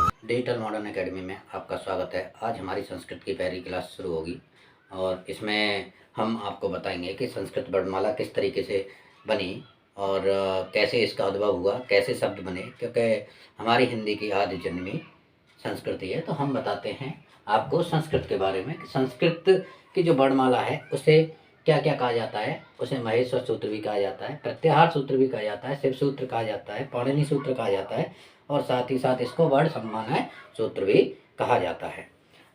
Digital modern academy में आपका स्वागत है। आज हमारी संस्कृत की पहली क्लास शुरू होगी और इसमें हम आपको बताएंगे कि संस्कृत वर्णमाला किस तरीके से बनी और कैसे इसका उद्भव हुआ, कैसे शब्द बने। क्योंकि हमारी हिंदी की आदि जन्मी संस्कृति है, तो हम बताते हैं आपको संस्कृत के बारे में कि संस्कृत की जो वर्णमाला है उसे क्या क्या कहा जाता है। उसे महेश्वर सूत्र भी कहा जाता है, प्रत्याहार सूत्र भी कहा जाता है, शिव सूत्र कहा जाता है, पाणिनि सूत्र कहा जाता है और साथ ही साथ इसको वर्ण सम्मानय सूत्र भी कहा जाता है।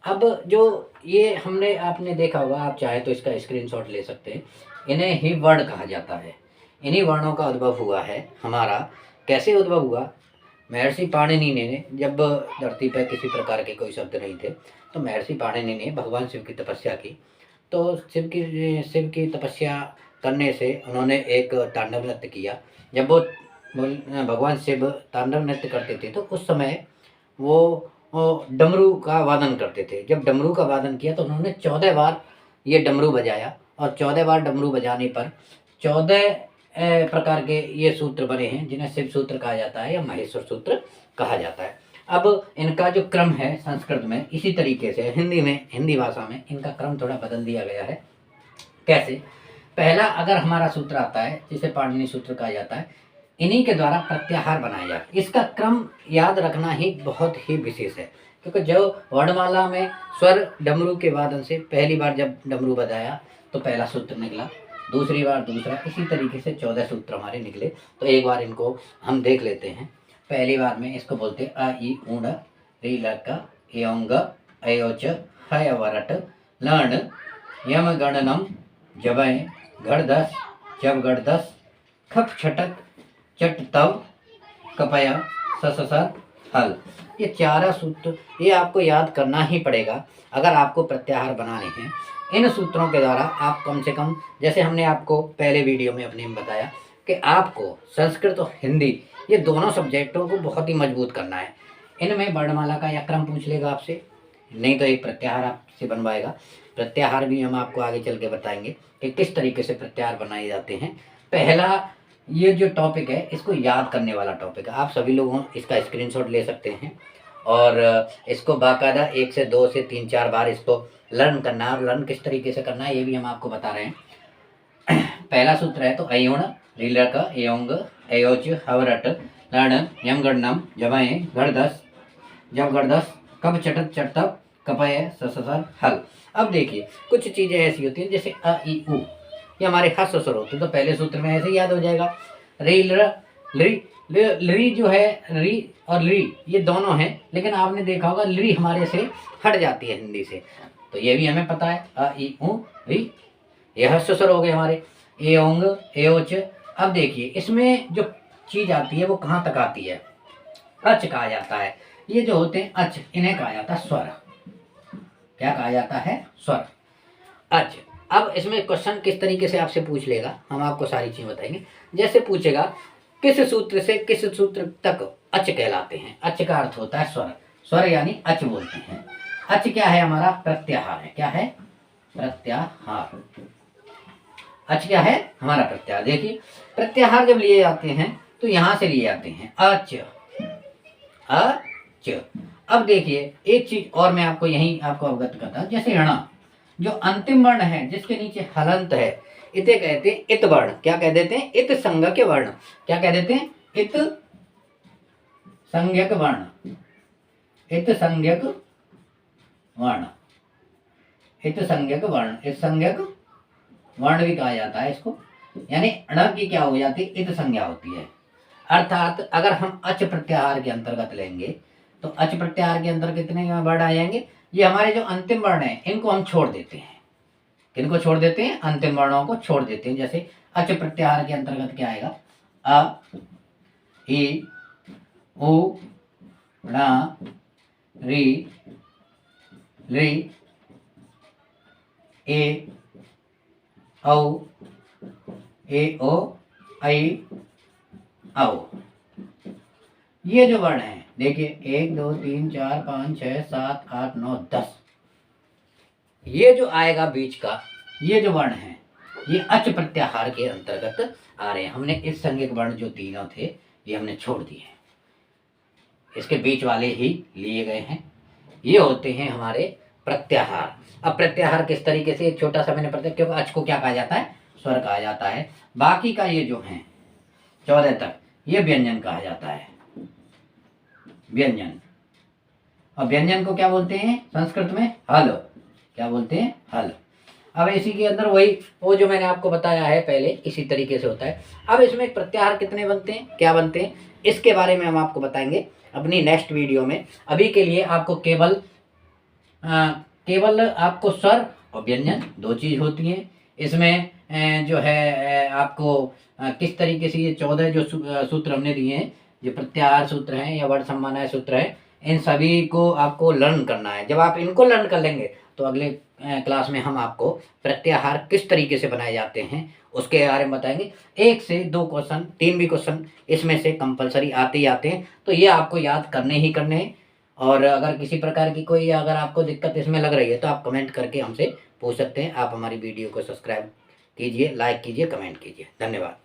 अब जो ये हमने आपने देखा होगा, आप चाहे तो इसका स्क्रीनशॉट ले सकते हैं। इन्हें ही वर्ण कहा जाता है। इन्हीं वर्णों का उद्भव हुआ है हमारा। कैसे उद्भव हुआ? महर्षि पाणिनि ने, जब धरती पर किसी प्रकार के कोई शब्द नहीं थे, तो महर्षि पाणिनि ने भगवान शिव की तपस्या की। तो शिव की तपस्या करने से उन्होंने एक तांडव नृत्य किया। जब वो भगवान शिव तांडव नृत्य करते थे तो उस समय वो डमरू का वादन करते थे। जब डमरू का वादन किया तो उन्होंने 14 बार ये डमरू बजाया और 14 बार डमरू बजाने पर 14 प्रकार के ये सूत्र बने हैं, जिन्हें शिव सूत्र कहा जाता है या महेश्वर सूत्र कहा जाता है। अब इनका जो क्रम है संस्कृत में इसी तरीके से हिंदी भाषा में इनका क्रम थोड़ा बदल दिया गया है। कैसे? पहला अगर हमारा सूत्र आता है जिसे पाणिनि सूत्र कहा जाता है, इन्हीं के द्वारा प्रत्याहार बनाया जाता है। इसका क्रम याद रखना ही बहुत ही विशेष है, क्योंकि जो वर्णमाला में स्वर डमरू के वादन से पहली बार जब डमरू बजाया तो पहला सूत्र निकला, दूसरी बार दूसरा, इसी तरीके से 14 सूत्र हमारे निकले। तो एक बार इनको हम देख लेते हैं। पहली बार में इसको बोलते हैं अ ई ऊण री लका एंग अयोच हय वरट लर्ण यम गणनम जबय गढ़ दस जब गढ़ दस खप छटक चट तव कपया सससर हल। ये 4 सूत्र ये आपको याद करना ही पड़ेगा अगर आपको प्रत्याहार बनाने हैं। इन सूत्रों के द्वारा आप कम से कम, जैसे हमने आपको पहले वीडियो में अपने में बताया कि आपको संस्कृत और हिंदी ये दोनों सब्जेक्टों को बहुत ही मजबूत करना है। इनमें वर्णमाला का या क्रम पूछ लेगा आपसे, नहीं तो एक प्रत्याहार आपसे बनवाएगा। प्रत्याहार भी हम आपको आगे चल के बताएंगे कि किस तरीके से प्रत्याहार बनाए जाते हैं। पहला ये जो टॉपिक है इसको याद करने वाला टॉपिक है। आप सभी लोगों इसका स्क्रीनशॉट ले सकते हैं और इसको बाकायदा 1 से 2 से 3 4 बार इसको लर्न करना है। और लर्न किस तरीके से करना है ये भी हम आपको बता रहे हैं। पहला सूत्र है तो अयोण रीलक एयोंग अयोच हवरट लर्ण यम गणनम जमय गढ़दस जब गढ़दस कब चटत चटतब कपय सससर हल। अब देखिए कुछ चीज़ें ऐसी होती हैं जैसे अ ई उ, ये हमारे खास स्वर होते हैं, तो पहले सूत्र में ऐसे याद हो जाएगा। री री जो है, री और ली ये दोनों हैं, लेकिन आपने देखा होगा ली हमारे से हट जाती है हिंदी से, तो ये भी हमें पता है। अ ई उ री ये हर्ष स्वर हो गए हमारे। एओंग एओच। अब देखिए इसमें जो चीज आती है वो कहाँ तक आती है? अच कहा जाता है। ये जो होते हैं अच, इन्हें कहा जाता है स्वर। क्या कहा जाता है? स्वर, अच। अब इसमें क्वेश्चन किस तरीके से आपसे पूछ लेगा, हम आपको सारी चीज बताएंगे। जैसे पूछेगा किस सूत्र से किस सूत्र तक अच कहलाते हैं। अच का अर्थ होता है स्वर, स्वर यानी अच बोलते हैं। अच क्या है? हमारा प्रत्याहार है। क्या है? प्रत्याहार। अच क्या है? हमारा प्रत्याहार। देखिए प्रत्याहार जब लिए जाते हैं तो यहां से लिए जाते हैं अच अच। अब देखिए एक चीज और मैं आपको यही आपको अवगत करता हूं, जैसे ण जो अंतिम वर्ण है जिसके नीचे हलंत है, इसे कहते हैं इत वर्ण। क्या कह देते हैं? इत संज्ञक वर्ण। क्या कह देते हैं? इत संज्ञक वर्ण। इत संज्ञक वर्ण। इत संज्ञक वर्ण। इत संज्ञक वर्ण भी कहा जाता है इसको, यानी ण की क्या हो जाती है? इत संज्ञा होती है। अर्थात अगर हम अच प्रत्याहार के अंतर्गत लेंगे तो अच प्रत्याहार के अंतर्गत कितने वर्ण आ जाएंगे? ये हमारे जो अंतिम वर्ण है इनको हम छोड़ देते हैं। किनको छोड़ देते हैं? अंतिम वर्णों को छोड़ देते हैं। जैसे अच प्रत्याहार के अंतर्गत क्या आएगा? अ ई उ ण री ली ए औ ए ओ ऐ औ। ये जो वर्ण है देखिए 1 2 3 4 5 6 7 8 9 10, ये जो आएगा बीच का ये जो वर्ण है ये अच प्रत्याहार के अंतर्गत आ रहे हैं। हमने इस संज्ञक वर्ण जो तीनों थे ये हमने छोड़ दिए हैं। इसके बीच वाले ही लिए गए हैं। ये होते हैं हमारे प्रत्याहार। अब प्रत्याहार किस तरीके से, एक छोटा सा मैंने पढ़ा, क्योंकि अच को क्या कहा जाता है, स्वर कहा जाता है। बाकी का ये जो है 14 तक ये व्यंजन कहा जाता है, व्यंजन। और व्यंजन को क्या बोलते हैं संस्कृत में, हल। क्या बोलते हैं, हल। अब इसी के अंदर वही वो जो मैंने आपको बताया है पहले, इसी तरीके से होता है। अब इसमें प्रत्याहार कितने बनते हैं, क्या बनते हैं, इसके बारे में हम आपको बताएंगे अपनी नेक्स्ट वीडियो में। अभी के लिए आपको केवल आपको स्वर और व्यंजन 2 चीज़ होती हैं। इसमें जो है आपको किस तरीके से ये 14 जो सूत्र हमने दिए हैं, जो प्रत्याहार सूत्र हैं या वर्ड सम्मानाय सूत्र हैं, इन सभी को आपको लर्न करना है। जब आप इनको लर्न कर लेंगे तो अगले क्लास में हम आपको प्रत्याहार किस तरीके से बनाए जाते हैं उसके बारे में बताएंगे। 1 से 2 क्वेश्चन, 3 भी क्वेश्चन इसमें से कंपलसरी आते ही आते हैं, तो ये आपको याद करने ही करने हैं। और अगर किसी प्रकार की कोई अगर आपको दिक्कत इसमें लग रही है तो आप कमेंट करके हमसे पूछ सकते हैं। आप हमारी वीडियो को सब्सक्राइब कीजिए, लाइक कीजिए, कमेंट कीजिए। धन्यवाद।